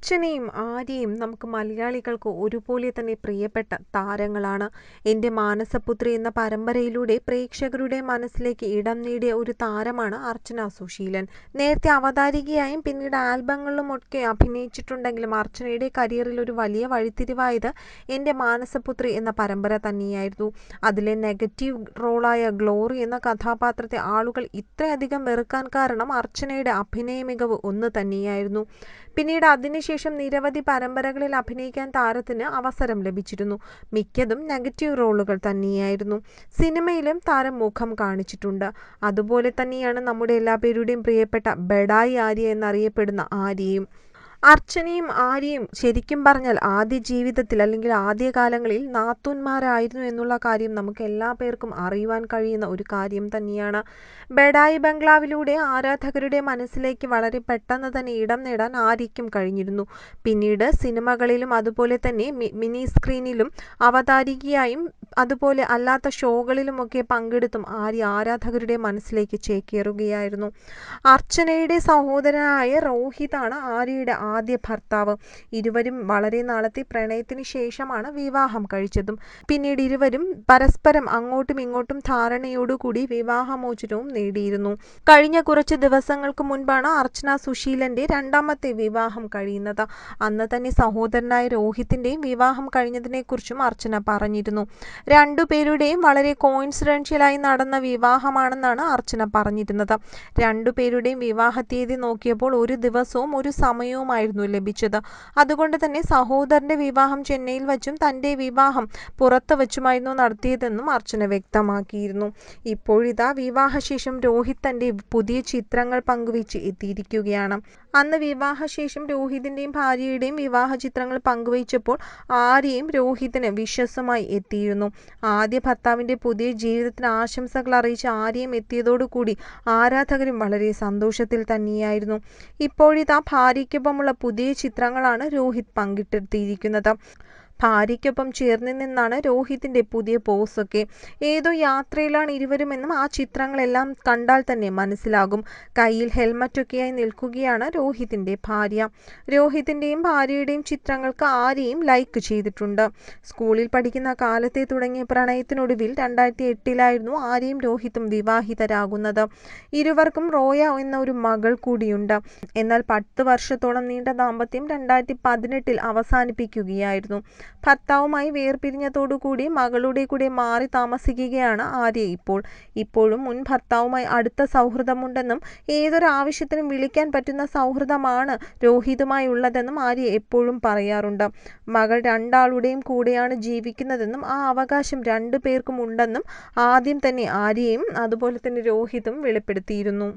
അർച്ചനയും ആര്യയും നമുക്ക് മലയാളികൾക്ക് ഒരുപോലെ തന്നെ പ്രിയപ്പെട്ട താരങ്ങളാണ്. എൻ്റെ മാനസപുത്രി എന്ന പരമ്പരയിലൂടെ പ്രേക്ഷകരുടെ മനസ്സിലേക്ക് ഇടം നേടിയ ഒരു താരമാണ് അർച്ചന സുശീലൻ. നേരത്തെ അവതാരികയായും പിന്നീട് ആൽബങ്ങളിലുമൊക്കെ അഭിനയിച്ചിട്ടുണ്ടെങ്കിലും അർച്ചനയുടെ കരിയറിൽ ഒരു വലിയ വഴിത്തിരിവായത് എൻ്റെ മാനസപുത്രി എന്ന പരമ്പര തന്നെയായിരുന്നു. അതിലെ നെഗറ്റീവ് റോളായ ഗ്ലോറി എന്ന കഥാപാത്രത്തെ ആളുകൾ ഇത്രയധികം വെറുക്കാൻ കാരണം അർച്ചനയുടെ അഭിനയ മികവ് ഒന്ന് തന്നെയായിരുന്നു. പിന്നീട് അതിനുശേഷം നിരവധി പരമ്പരകളിൽ അഭിനയിക്കാൻ താരത്തിന് അവസരം ലഭിച്ചിരുന്നു. മിക്കതും നെഗറ്റീവ് റോളുകൾ തന്നെയായിരുന്നു. സിനിമയിലും താരം മുഖം കാണിച്ചിട്ടുണ്ട്. അതുപോലെ തന്നെയാണ് നമ്മുടെ എല്ലാവരുടെയും പ്രിയപ്പെട്ട ബഡായി ആര്യ എന്നറിയപ്പെടുന്ന ആര്യയും. അർച്ചനയും ആര്യയും ശരിക്കും പറഞ്ഞാൽ ആദ്യ ജീവിതത്തിൽ അല്ലെങ്കിൽ ആദ്യകാലങ്ങളിൽ നാത്തൂന്മാരായിരുന്നു എന്നുള്ള കാര്യം നമുക്ക് എല്ലാ പേർക്കും അറിയുവാൻ കഴിയുന്ന ഒരു കാര്യം തന്നെയാണ്. ബഡായി ബംഗ്ലാവിലൂടെ ആരാധകരുടെ മനസ്സിലേക്ക് വളരെ പെട്ടെന്ന് തന്നെ ഇടം നേടാൻ ആര്യയ്ക്കും കഴിഞ്ഞിരുന്നു. പിന്നീട് സിനിമകളിലും അതുപോലെ തന്നെ മിനി സ്ക്രീനിലും അവതാരികയായും അതുപോലെ അല്ലാത്ത ഷോകളിലുമൊക്കെ പങ്കെടുത്തും ആര്യ ആരാധകരുടെ മനസ്സിലേക്ക് ചേക്കേറുകയായിരുന്നു. അർച്ചനയുടെ സഹോദരനായ രോഹിതാണ് ആര്യയുടെ ആദ്യ ഭർത്താവ്. ഇരുവരും വളരെ നാളത്തെ പ്രണയത്തിന് ശേഷമാണ് വിവാഹം കഴിച്ചതും. പിന്നീട് ഇരുവരും പരസ്പരം അങ്ങോട്ടും ഇങ്ങോട്ടും ധാരണയോടുകൂടി വിവാഹമോചനവും നേടിയിരുന്നു. കഴിഞ്ഞ കുറച്ച് ദിവസങ്ങൾക്ക് മുൻപാണ് അർച്ചന സുശീലന്റെ രണ്ടാമത്തെ വിവാഹം കഴിയുന്നത്. അന്ന് തന്നെ സഹോദരനായ രോഹിത്തിന്റെയും വിവാഹം കഴിഞ്ഞതിനെക്കുറിച്ചും അർച്ചന പറഞ്ഞിരുന്നു. രണ്ടുപേരുടെയും വളരെ കോയിൻസിഡൻഷ്യലായി നടന്ന വിവാഹമാണെന്നാണ് അർച്ചന പറഞ്ഞിരുന്നത്. രണ്ടുപേരുടെയും വിവാഹ തീയതി നോക്കിയപ്പോൾ ഒരു ദിവസവും ഒരു സമയവുമായിരുന്നു ലഭിച്ചത്. അതുകൊണ്ട് തന്നെ സഹോദരന്റെ വിവാഹം ചെന്നൈയിൽ വച്ചും തന്റെ വിവാഹം പുറത്ത് വച്ചുമായിരുന്നു നടത്തിയതെന്നും അർച്ചന വ്യക്തമാക്കിയിരുന്നു. ഇപ്പോഴിതാ വിവാഹശേഷം രോഹിത് തന്റെ പുതിയ ചിത്രങ്ങൾ പങ്കുവച്ച് എത്തിയിരിക്കുകയാണ്. അന്ന് വിവാഹശേഷം രോഹിതിന്റെയും ഭാര്യയുടെയും വിവാഹ ചിത്രങ്ങൾ പങ്കുവച്ചപ്പോൾ ആര്യയും രോഹിതിന് വിശ്വസമായി എത്തിയിരുന്നു. ആദ്യ ഭർത്താവിന്റെ പുതിയ ജീവിതത്തിന് ആശംസകൾ അറിയിച്ച് ആര്യയും എത്തിയതോടുകൂടി ആരാധകരും വളരെ സന്തോഷത്തിൽ തന്നെയായിരുന്നു. ഇപ്പോഴിതാ ഭാര്യയ്ക്കൊപ്പമുള്ള പുതിയ ചിത്രങ്ങളാണ് രോഹിത് പങ്കിട്ടെത്തിയിരിക്കുന്നത്. ഭാര്യയ്ക്കൊപ്പം ചേർന്ന് നിന്നാണ് രോഹിതിന്റെ പുതിയ പോസൊക്കെ. ഏതോ യാത്രയിലാണ് ഇരുവരുമെന്നും ആ ചിത്രങ്ങളെല്ലാം കണ്ടാൽ തന്നെ മനസ്സിലാകും. കയ്യിൽ ഹെൽമറ്റൊക്കെയായി നിൽക്കുകയാണ് രോഹിതിന്റെ ഭാര്യ. രോഹിതിന്റെയും ഭാര്യയുടെയും ചിത്രങ്ങൾക്ക് ആര്യയും ലൈക്ക് ചെയ്തിട്ടുണ്ട്. സ്കൂളിൽ പഠിക്കുന്ന കാലത്തെ തുടങ്ങിയ പ്രണയത്തിനൊടുവിൽ 2008 ആര്യയും രോഹിതും വിവാഹിതരാകുന്നത്. ഇരുവർക്കും റോയ എന്ന ഒരു മകൾ കൂടിയുണ്ട്. എന്നാൽ 10 വർഷത്തോളം നീണ്ട ദാമ്പത്യം 2018 അവസാനിപ്പിക്കുകയായിരുന്നു. ഭർത്താവുമായി വേർപിരിഞ്ഞതോടുകൂടി മകളുടെ കൂടെ മാറി താമസിക്കുകയാണ് ആര്യ ഇപ്പോഴും മുൻ ഭർത്താവുമായി അടുത്ത സൗഹൃദമുണ്ടെന്നും ഏതൊരു ആവശ്യത്തിനും വിളിക്കാൻ പറ്റുന്ന സൗഹൃദമാണ് രോഹിതുമായി ഉള്ളതെന്നും ആര്യ എപ്പോഴും പറയാറുണ്ട്. മകൾ രണ്ടാളുടെയും കൂടെയാണ് ജീവിക്കുന്നതെന്നും ആ അവകാശം രണ്ടു പേർക്കും ഉണ്ടെന്നും ആദ്യം തന്നെ ആര്യയും അതുപോലെ തന്നെ രോഹിതും വെളിപ്പെടുത്തിയിരുന്നു.